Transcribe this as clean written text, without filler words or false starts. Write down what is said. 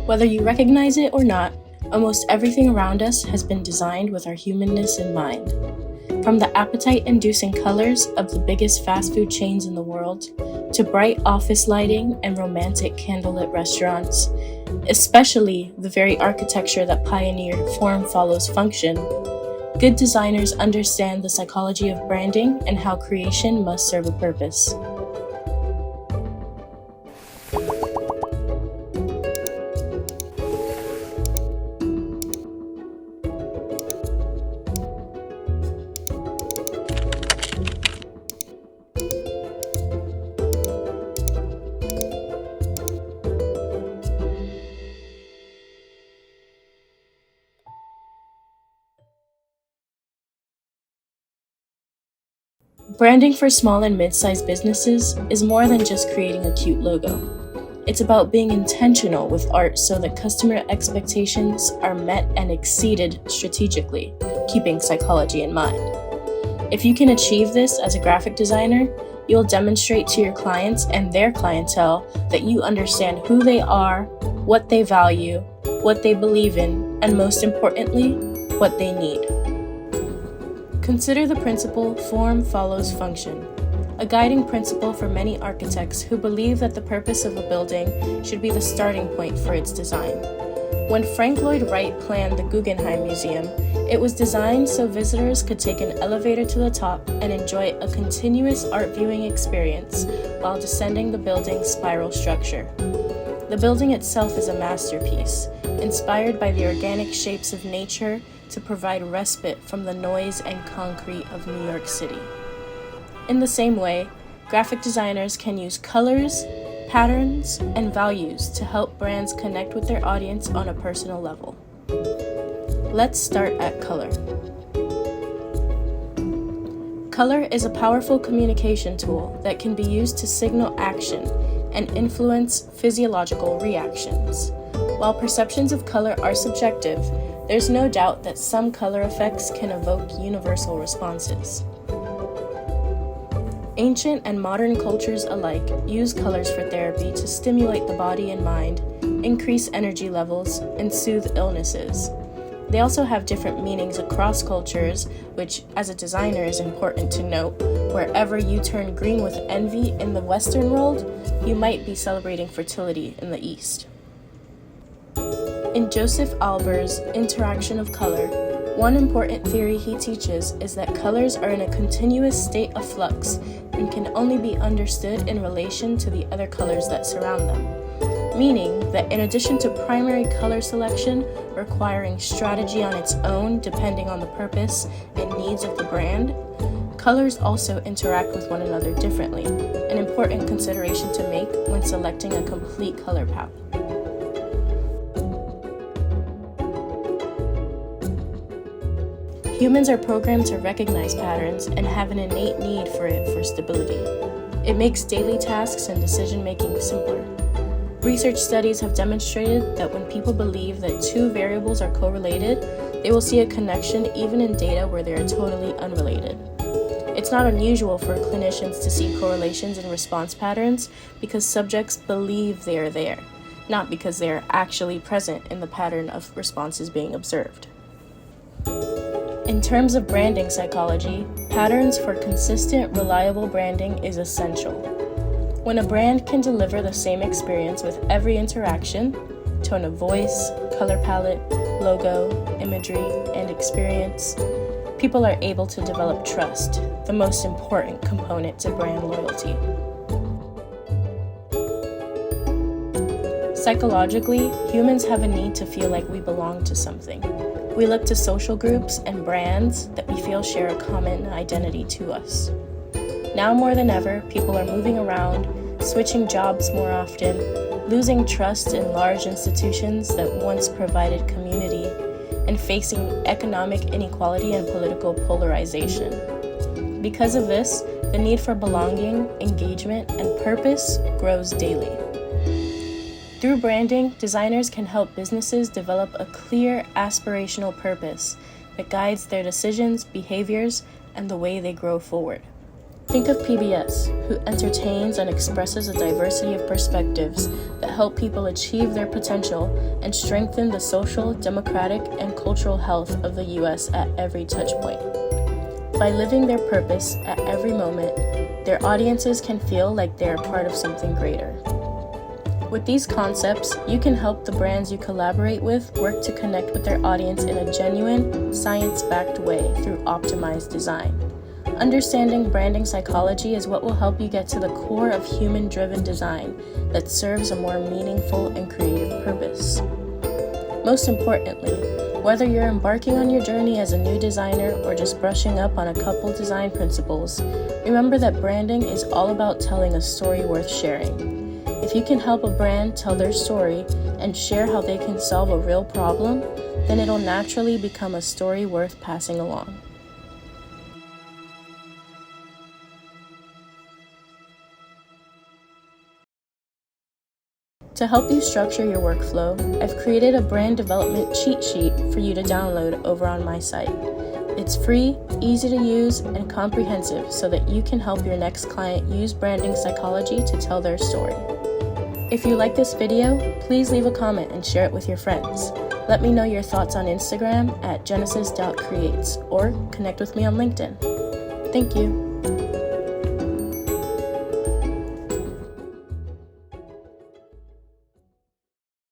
Whether you recognize it or not, almost everything around us has been designed with our humanness in mind. From the appetite-inducing colors of the biggest fast food chains in the world, to bright office lighting and romantic candlelit restaurants, especially the very architecture that pioneered form follows function, good designers understand the psychology of branding and how creation must serve a purpose. Branding for small and mid-sized businesses is more than just creating a cute logo. It's about being intentional with art so that customer expectations are met and exceeded strategically, keeping psychology in mind. If you can achieve this as a graphic designer, you'll demonstrate to your clients and their clientele that you understand who they are, what they value, what they believe in, and most importantly, what they need. Consider the principle form follows function, a guiding principle for many architects who believe that the purpose of a building should be the starting point for its design. When Frank Lloyd Wright planned the Guggenheim Museum, it was designed so visitors could take an elevator to the top and enjoy a continuous art viewing experience while descending the building's spiral structure. The building itself is a masterpiece, inspired by the organic shapes of nature to provide respite from the noise and concrete of New York City. In the same way, graphic designers can use colors, patterns, and values to help brands connect with their audience on a personal level. Let's start at color. Color is a powerful communication tool that can be used to signal action and influence physiological reactions. While perceptions of color are subjective, there's no doubt that some color effects can evoke universal responses. Ancient and modern cultures alike use colors for therapy to stimulate the body and mind, increase energy levels, and soothe illnesses. They also have different meanings across cultures, which, as a designer, is important to note. Wherever you turn green with envy in the Western world, you might be celebrating fertility in the East. In Joseph Albers' Interaction of Color, one important theory he teaches is that colors are in a continuous state of flux and can only be understood in relation to the other colors that surround them, meaning that in addition to primary color selection requiring strategy on its own depending on the purpose and needs of the brand, colors also interact with one another differently, an important consideration to make when selecting a complete color palette. Humans are programmed to recognize patterns and have an innate need for it for stability. It makes daily tasks and decision-making simpler. Research studies have demonstrated that when people believe that two variables are correlated, they will see a connection even in data where they are totally unrelated. It's not unusual for clinicians to see correlations in response patterns because subjects believe they are there, not because they are actually present in the pattern of responses being observed. In terms of branding psychology, patterns for consistent, reliable branding is essential. When a brand can deliver the same experience with every interaction, tone of voice, color palette, logo, imagery, and experience, people are able to develop trust, the most important component to brand loyalty. Psychologically, humans have a need to feel like we belong to something. We look to social groups and brands that we feel share a common identity to us. Now more than ever, people are moving around, switching jobs more often, losing trust in large institutions that once provided community, and facing economic inequality and political polarization. Because of this, the need for belonging, engagement, and purpose grows daily. Through branding, designers can help businesses develop a clear, aspirational purpose that guides their decisions, behaviors, and the way they grow forward. Think of PBS, who entertains and expresses a diversity of perspectives that help people achieve their potential and strengthen the social, democratic, and cultural health of the U.S. at every touchpoint. By living their purpose at every moment, their audiences can feel like they are part of something greater. With these concepts, you can help the brands you collaborate with work to connect with their audience in a genuine, science-backed way through optimized design. Understanding branding psychology is what will help you get to the core of human-driven design that serves a more meaningful and creative purpose. Most importantly, whether you're embarking on your journey as a new designer or just brushing up on a couple design principles, remember that branding is all about telling a story worth sharing. If you can help a brand tell their story and share how they can solve a real problem, then it'll naturally become a story worth passing along. To help you structure your workflow, I've created a brand development cheat sheet for you to download over on my site. It's free, easy to use, and comprehensive so that you can help your next client use branding psychology to tell their story. If you like this video, please leave a comment and share it with your friends. Let me know your thoughts on Instagram at genesis.creates or connect with me on LinkedIn. Thank you.